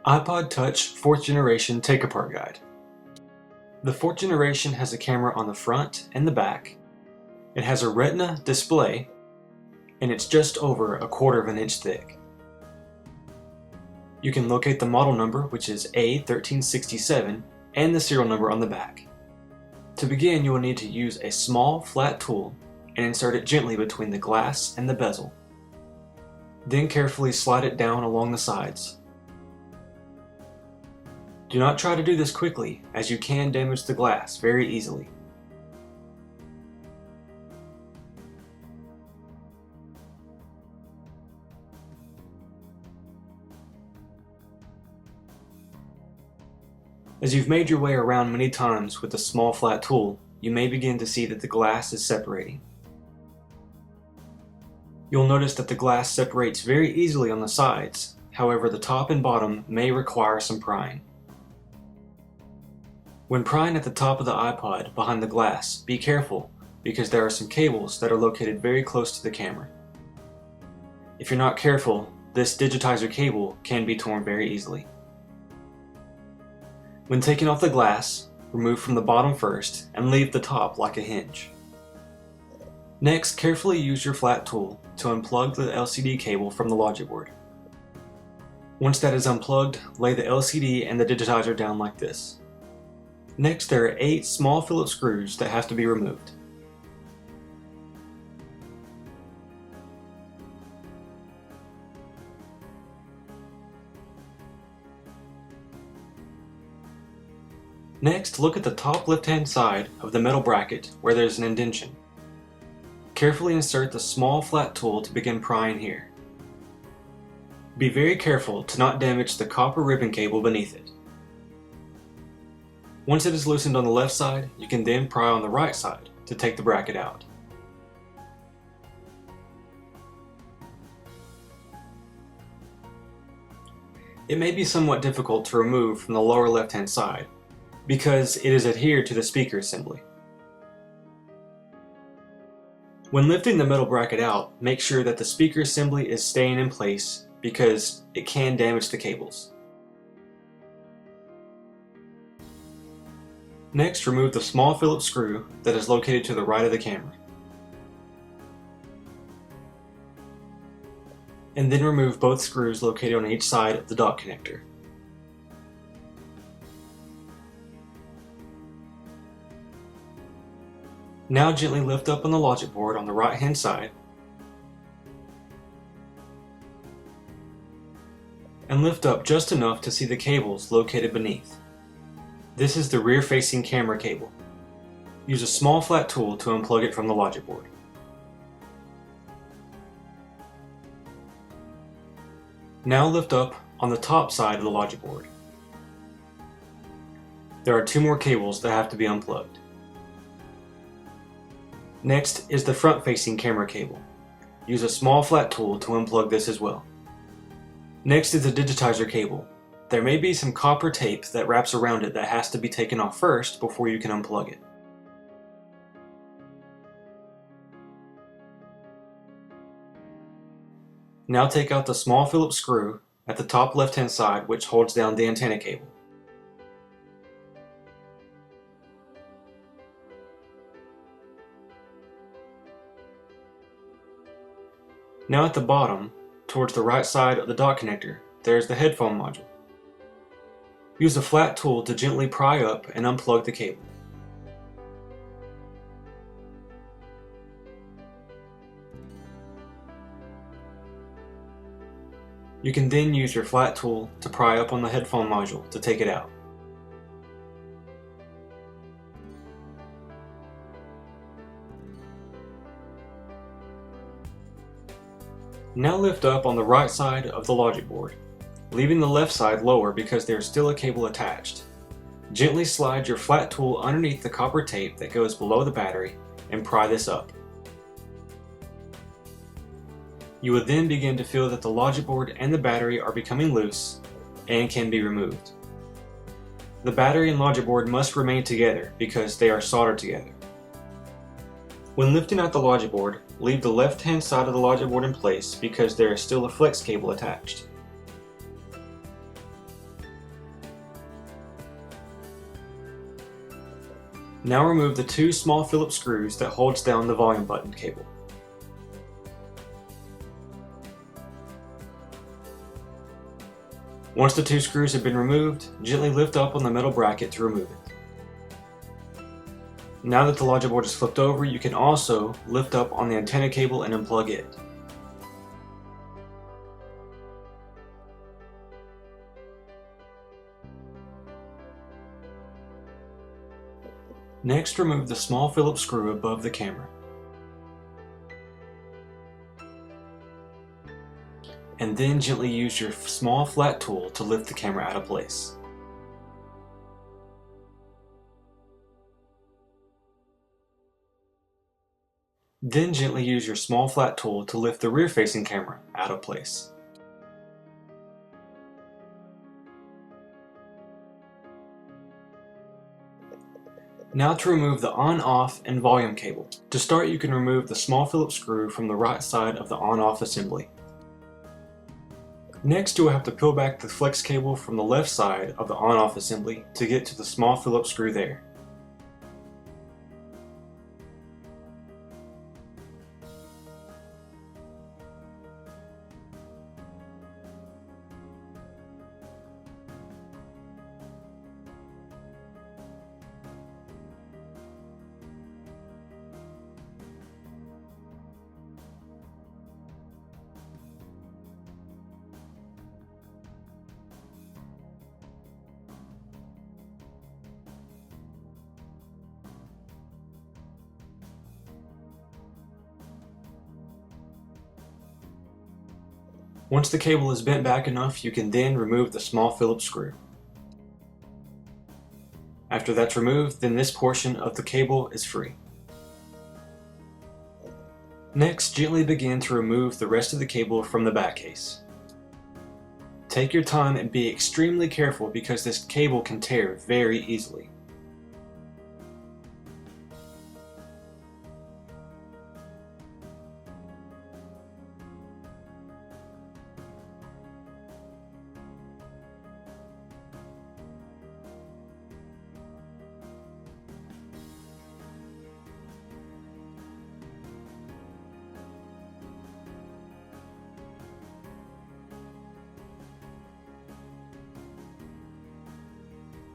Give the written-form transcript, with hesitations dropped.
iPod Touch 4th Generation Take-Apart Guide. The 4th generation has a camera on the front and the back. It has a Retina display, and it's just over 1/4 of an inch thick. You can locate the model number, which is A1367, and the serial number on the back. To begin, you will need to use a small, flat tool and insert it gently between the glass and the bezel. Then carefully slide it down along the sides. Do not try to do this quickly, as you can damage the glass very easily. As you've made your way around many times with a small flat tool, you may begin to see that the glass is separating. You'll notice that the glass separates very easily on the sides, however the top and bottom may require some prying. When prying at the top of the iPod behind the glass, be careful because there are some cables that are located very close to the camera. If you're not careful, this digitizer cable can be torn very easily. When taking off the glass, remove from the bottom first and leave the top like a hinge. Next, carefully use your flat tool to unplug the LCD cable from the logic board. Once that is unplugged, lay the LCD and the digitizer down like this. Next, there are 8 small Phillips screws that have to be removed. Next, look at the top left-hand side of the metal bracket where there's an indentation. Carefully insert the small flat tool to begin prying here. Be very careful to not damage the copper ribbon cable beneath it. Once it is loosened on the left side, you can then pry on the right side to take the bracket out. It may be somewhat difficult to remove from the lower left-hand side because it is adhered to the speaker assembly. When lifting the metal bracket out, make sure that the speaker assembly is staying in place because it can damage the cables. Next, remove the small Phillips screw that is located to the right of the camera. And then remove both screws located on each side of the dock connector. Now gently lift up on the logic board on the right hand side and lift up just enough to see the cables located beneath. This is the rear-facing camera cable. Use a small flat tool to unplug it from the logic board. Now lift up on the top side of the logic board. There are 2 more cables that have to be unplugged. Next is the front-facing camera cable. Use a small flat tool to unplug this as well. Next is the digitizer cable. There may be some copper tape that wraps around it that has to be taken off first before you can unplug it. Now take out the small Phillips screw at the top left-hand side which holds down the antenna cable. Now at the bottom, towards the right side of the dock connector, there is the headphone module. Use a flat tool to gently pry up and unplug the cable. You can then use your flat tool to pry up on the headphone module to take it out. Now lift up on the right side of the logic board, leaving the left side lower because there is still a cable attached. Gently slide your flat tool underneath the copper tape that goes below the battery and pry this up. You will then begin to feel that the logic board and the battery are becoming loose and can be removed. The battery and logic board must remain together because they are soldered together. When lifting out the logic board, leave the left-hand side of the logic board in place because there is still a flex cable attached. Now remove the two small Phillips screws that holds down the volume button cable. Once the two screws have been removed, gently lift up on the metal bracket to remove it. Now that the logic board is flipped over, you can also lift up on the antenna cable and unplug it. Next, remove the small Phillips screw above the camera. And then gently use your small flat tool to lift the camera out of place. Then gently use your small flat tool to lift the rear-facing camera out of place. Now to remove the on-off and volume cable. To start, you can remove the small Phillips screw from the right side of the on-off assembly. Next, you will have to peel back the flex cable from the left side of the on-off assembly to get to the small Phillips screw there. Once the cable is bent back enough, you can then remove the small Phillips screw. After that's removed, then this portion of the cable is free. Next, gently begin to remove the rest of the cable from the back case. Take your time and be extremely careful because this cable can tear very easily.